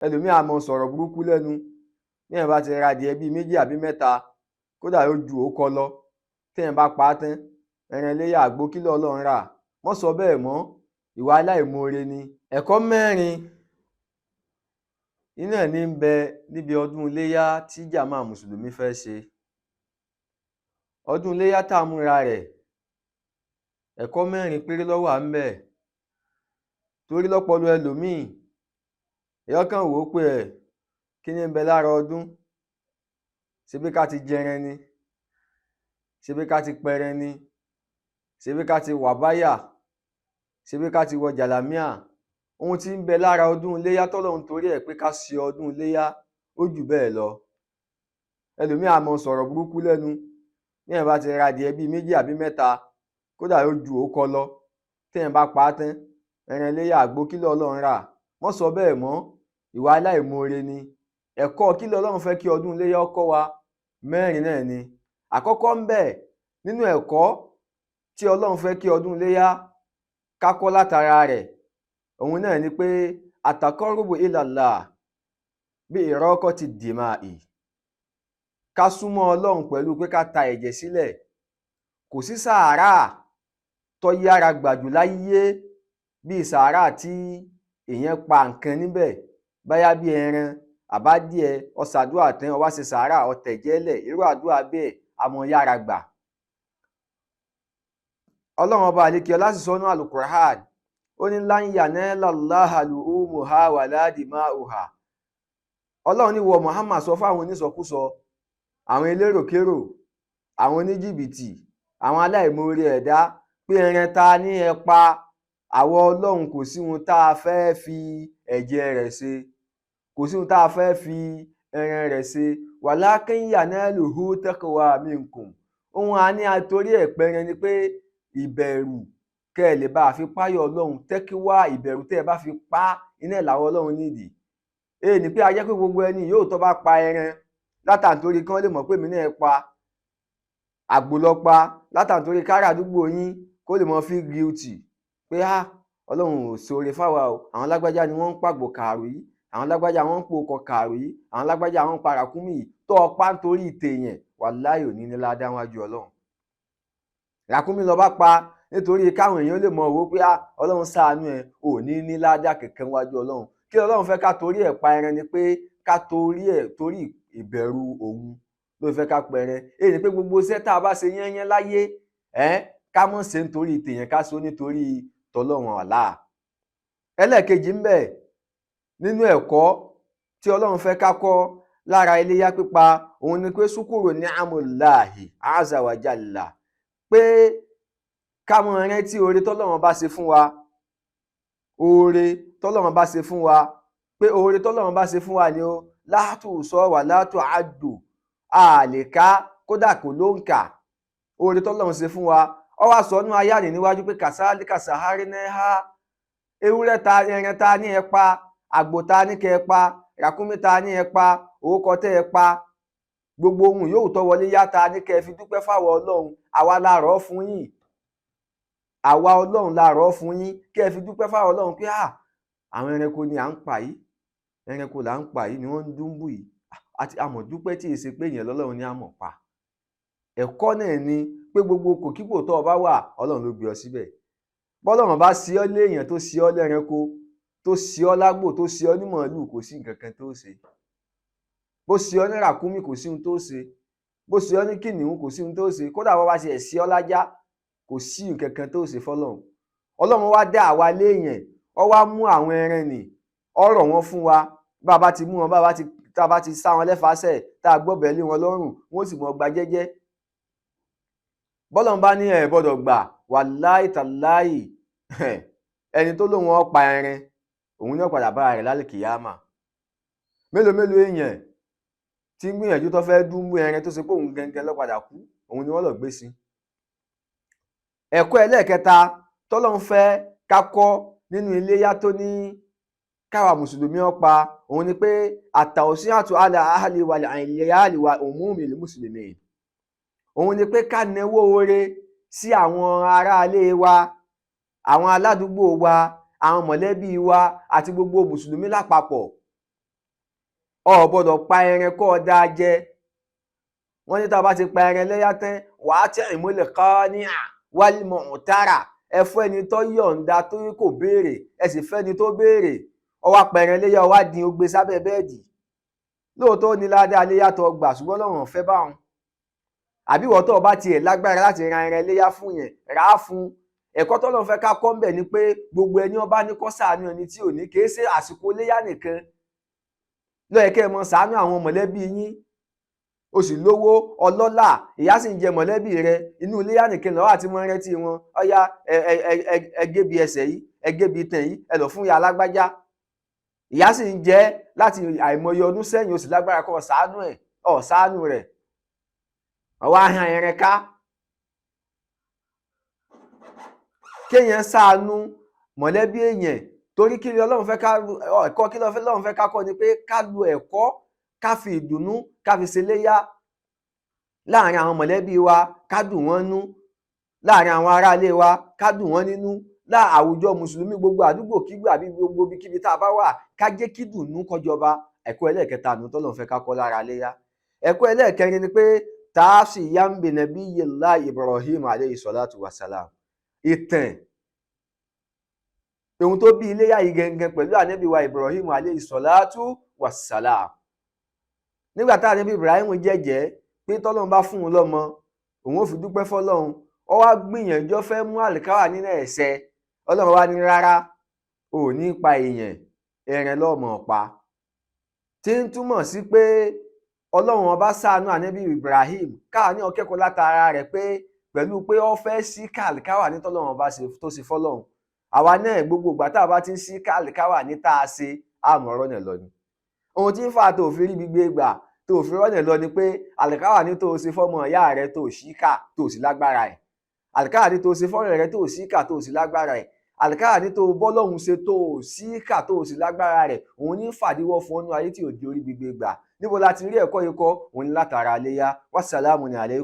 ẹlòmíì á máa sọ̀rọ̀ burúkú lẹ́nu téèyàn bá ti ra adìẹ bíi méjì àbí mẹ́ta, kódà ó ju òókọ lọ, téèyàn bá pa á tán, ẹran iléyá àgbo kí lọ́lọ́run rà, mọ́ sọ bẹ́ẹ̀ mọ́, ìwà aláìmoore ni. Ẹ̀kọ́ mẹ́rin iná ní ń bẹ níbi ọdún iléyá tí jàmáà mùsùlùmí fẹ́ ṣe. Ọdún iléyá tá à ń múra rẹ̀, ẹ̀kọ́ mẹ́rin péré ló wà ńbẹ̀. Torí lọ́pọlọ ẹlòmíì, èèyàn kàn wò ó pé kí ní ń bẹ lára ọdún? Ṣebí ká ti jẹran ni? Ṣebí ká ti pẹran ni? Ṣebí ká ti wàbáyà? Ṣebí ká ti wọ jàlámíà? Ohun tí ń bẹ lára ọdún iléyá tọ́lọ́run torí ẹ̀ pé ká ṣe ọdún iléyá ó jù bẹ́ẹ̀ lọ. Ẹlòmíì á máa sọ̀rọ̀ burúkú lẹ́nu téèyàn bá ti ra adìẹ bíi méjì àbí mẹ́ta, kódà ó ju òókọ lọ, téèyàn bá pa á tán, ẹran iléyá àgbo kí lọ́lọ́run rà, mọ́ sọ bẹ́ẹ̀ mọ́, ìwà aláìmoore ni. Ẹ̀kọ́ kí lọ́lọ́run fẹ́ kí ọdún iléyá ó kọ́ wa? Mẹ́rin náà ni. Àkọ́kọ́ ńbẹ̀ nínú ẹ̀kọ́ tí Ọlọ́run fẹ́ kí ọdún iléyá ká kọ́ látara rẹ̀, òun náà ni pé at-taqarrubu ila Allah bi iraqati dima'i. Ká súnmọ́ Ọlọ́run pẹ̀lú pé ká ta ẹ̀jẹ̀ sílẹ̀. Kò sí sàárà tó yára gbà jù láyé bíi sàárà tí èèyàn pa nǹkan níbẹ̀, bóyá bí ẹran àbádìẹ, ó ṣàdúà tán, ó wá ṣe sàárà, ó tẹ̀jẹ̀ lẹ̀, irú àdúà bẹ́ẹ̀ á máa yára gbà. Ọlọ́run ọba àlékiọlá sì sọ nínú Al-Qur'an, ó ní lan yanala Allaha luhumuha wala dima'uha. Ọlọ́run ní ìwọ Muhammad sọ fáwọn onísọkúsọ, àwọn eléròkérò, àwọn oníjìbìtì, àwọn aláìmoore ẹ̀dá pé ẹran ta ní ẹ pa, àwa Ọlọ́run kò sí ohun tá a fẹ́ fi ẹ̀jẹ̀ rẹ̀ ṣe, kò sí ohun tá a fẹ́ fi ẹran rẹ̀ ṣe. Walakin yanaluhu taqwa minkum. Ohun a ní atorí ẹ̀ pẹran ni pé ìbẹ̀rù kẹ́ ẹ lè bá a fi páyọ̀ Ọlọ́run, tẹ́kíwá ìbẹ̀rù tẹ́ ẹ bá fi pa iná ẹ̀ làwọn Ọlọ́run nídìí. Èyí ni pé a jẹ́ pé gbogbo ẹni yóò tó bá pa ẹran látàntorí kán lè mọ̀ pé èmi náà pa, àgbò lọ pa látàntorí kára àdúgbò yín kó lè mọ̀ feel guilty pé Ọlọ́run ò ṣoore fáwa o, àwọn lágbájá ni wọ́n ń pàgbò kààrò yìí, àwọn lágbájá wọ́n ń pòkọ kààrò yìí, àwọn lágbájá wọ́n ń pa ràkúnmí yìí, tó o pa nítorí tèèyàn wàláhì ò ní ní ládá níwájú Ọlọ́run. Ràkúnmí lọ bá pa nítorí káwọn èèyàn lè mọ̀ wò pé Ọlọ́run ṣàánú ẹ, ò ní ní ládá kankan níwájú Ọlọ́run. Kí Ọlọ́run fẹ́ ká torí ẹ̀ pa ẹran ni pé ká torí ìbẹ̀rù òun ló fẹ́ ká pẹran. Èyí ni pé gbogbo iṣẹ́ tá a bá ṣe yányán láyé, ká mọ̀ ṣe nítorí tèèyàn, ká ṣe nítorí tọlọ́run Allah. Ẹlẹ́ẹ̀kejì ńbẹ̀ nínú ẹ̀kọ́ tí Ọlọ́run fẹ́ ká kọ́ lára iléyá pípa, òun ni pé ṣúkúrù ni'amullahi azza wa jalla, pé ká mọ̀ rántí oore tọ́lọ́run bá ṣe fún wa, oore tọ́lọ́run bá ṣe fún wa, pé oore tọ́lọ́run bá ṣe fún wa ni ó la tuhsa wa la tu'addu, a lè ká, kódà kò lóǹkà oore tọ́lọ́run ṣe fún wa. Ó wá sọ nínú ayé níwájú pé kazalika saharnaha, ewúrẹ́ ta ẹran ta ní ẹ pa, àgbò ta ní kẹ ẹ pa, ràkúnmí ta ní ẹ pa, òókọ tẹ́ ẹ pa, gbogbo ohun yóò tó wọlé yá ta ní kẹ fi dúpẹ́ fáwọn Ọlọ́run, àwa la rọ̀ ọ́ fún yín, àwa Ọlọ́run la rọ̀ ọ́ fún yín, kẹ fi dúpẹ́ fáwọn Ọlọ́run pé àwọn ẹranko ni à ń pa yìí, ẹranko là ń pa yìí ni wọ́n ń dúnbù yìí, àti àmọ̀ dúpẹ́ tí èsì pé èèyàn lọ́lọ́run ní àmọ̀ pa. Ẹ̀kọ́ náà ni pé gbogbo kòkípò tó o bá wà, Ọlọ́run ló gbé ọ síbẹ̀. Bọ́lọ́run bá ṣe ọ́ léèyàn, tó ṣe ọ́ lẹ́ranko, tó ṣe ọ́ lágbò, tó ṣe ọ́ ní màálù, kò sí nǹkan kan tó ṣe. Bó ṣe ọ́ ní ràkúnmí, kò sí ohun tó ṣe. Bó ṣe ọ́ ní kìnìún, kò sí ohun tó ṣe. Kódà bó bá ṣe ẹ̀ ṣe ọ́ lájá, kò sí nǹkan kan tó ṣe fọ́lọ́run. Ọlọ́run wá dá àwa léèyàn, ó wá mú àwọn ẹran nì, ó rọ̀ wọ́n fún wa. Bá a bá ti mú wọn, tá a bá ti sá wọn lẹ́fàásẹ̀, tá a gbọ́bẹ̀ lé wọn lọ́rùn, wọ́n sì mọ̀ gba jẹ́jẹ́. Bọ́lọ́run bá ní ẹ gbọ́dọ̀ gbà, wàláhì tàláhì, ẹni tó lóun ó pa ẹran, òun ní ó padà bára rẹ̀ lálìkìyámà. Mélòó mélòó èèyàn tí ń gbìyànjú tó fẹ́ dúnbú ẹran tó ṣe pé òun gangan ló padà kú, òun ni wọ́n lọ gbé sí. Ẹ̀kọ́ ẹlẹ́ẹ̀kẹta tọ́lọ́run fẹ́ ká kọ́ nínú iléyá tó ní káwa mùsùlùmí ó pa, òun ni pé at-tawsi'atu ala ahli wal 'iyali wa umumil muslimin. Òun ni pé ká nawó oore sí àwọn aráalé wa, àwọn aládùúgbò wa, àwọn mọ̀lẹ́bí wa àti gbogbo mùsùlùmí lápapọ̀. o gbọ́dọ̀ pa ẹran kó dá jẹ. wọ́n ní tá a bá ti pa ẹran léyà tán wàá tẹ ìmúlẹ̀ qani'a wal mu'tara, ẹ fún ẹni tó yọ̀ǹda tó kò béèrè, ẹ sì fẹ́ni tó béèrè. ó wá pa ẹran léyà, ó wá dín, ó gbé sábẹ́ bẹ́ẹ̀dì. lóòótọ́ ní ládàá léyà tó gbà, ṣùgbọ́n Ọlọ́run ò fẹ́ báwọn. àbí ìwọ tó bá tiẹ̀ lágbára láti ra ẹran léyà fún yẹn, rà á fún. ẹ̀kọ́ tọ́lọ́run fẹ́ ká kọ́ ńbẹ̀ ni pé gbogbo ẹni ó bá ní kó ṣàánú ẹni tí ò ní, kì í ṣe àsìkò léyà nìkan ló yẹ kẹ́ ẹ mọ ṣàánú àwọn mọ̀lẹ́bí yín. o sì lówó, ọlọ́lá, ìyà sì ń jẹ mọ̀lẹ́bí rẹ, inú léyà nìkan lọ́wọ́ àti mọ́ rántí wọn. ọ̀yá ẹ gébi ẹsẹ̀ yìí, ẹ gébi tẹ̀ yìí, ẹ lọ fún ìyá alágbájá. ìyà sì ń jẹ láti àìmọye ọdún sẹ́yìn, o sì lágbára kó ṣàánú ẹ̀, ọ̀ ṣàánú rẹ̀. ọwọ́ ahọ́n ẹran ká. kéèyàn ṣàánú mọ̀lẹ́bí èèyàn, torí kí ni Ọlọ́run fẹ́ ká ẹ̀kọ́, kí Ọlọ́run fẹ́ ká kọ́ ni pé ká lo ẹ̀kọ́, ká fi ìdùnnú, ká fi ṣe léyà láàrin àwọn mọ̀lẹ́bí wa, ká dùn wọ́n nú, láàrin àwọn aráalé wa, ká dùn wọ́n nínú, àwùjọ mùsùlùmí, gbogbo àdúgbò kígbà bí gbogbo ibikíbi tá a bá wà, ká jẹ́ kí dùnnú kó jọba. ẹ̀kọ́ ẹlẹ́ẹ̀kẹta nù tọ́lọ́run fẹ́ ká kọ́ lára léyà. ẹ̀kọ́ ẹlẹ́ẹ̀kẹrin ni pé ta'siyan bi nabiyyillahi Ibrahim alayhi salatu wassalam. ìtàn ohun tó bí iléyà yìí gangan pẹ̀lú ànábì wa Ibrahim alayhi salatu wassalam. nígbà tá ànábì Ibrahim jẹ́jẹ́ pé tọ́lọ́run bá fún un lọ́mọ, òun ò fi dúpẹ́ fọ́lọ́run. ó wá gbìyànjú, ó fẹ́ mú àlìkáwà nínú ẹ̀ṣẹ̀. Ọlọ́run wá ní rárá, ò ní pa èèyàn, ẹran lọ́mọ pa. tí ń túmọ̀ sí pé Ọlọ́run ọba ṣàánú ànábì Ibrahim, káà ní ọkẹ́kọ̀ọ́ látara rẹ̀ pé pẹ̀lú pé ó fẹ́ sí àlìkáwà ní tọ́lọ́run ọba tó ṣe fọ́lọ́run. àwa náà gbogbo ìgbà tá a bá ti ń sí àlìkáwà ní tá a ṣe, àmọ́ ọ̀rọ̀ náà lọ ni. ohun tí ń fà tó fi rí gbígbé gbà, tó fi rọ́nà lọ ni pé àlìkáwà ní tó ṣe fọ́mọ ìyá rẹ tó ṣíkà tó sì lágbára ẹ̀. àlìkáwà ní tó ṣe fọ́rẹ̀ rẹ tó ṣíkà tó sì lágbára ẹ̀. àlìkáwà ní tó bọ́lọ́hun ṣe tó ṣíkà tó sì lágbára rẹ̀. òun ní fàdíwọ́ fún ọ́nú ayé tí ò di orí gbígbé gbà. níbo la ti rí ẹ̀kọ́ yìí kọ́? òun ní látara léyà. Wassalamu alaikum.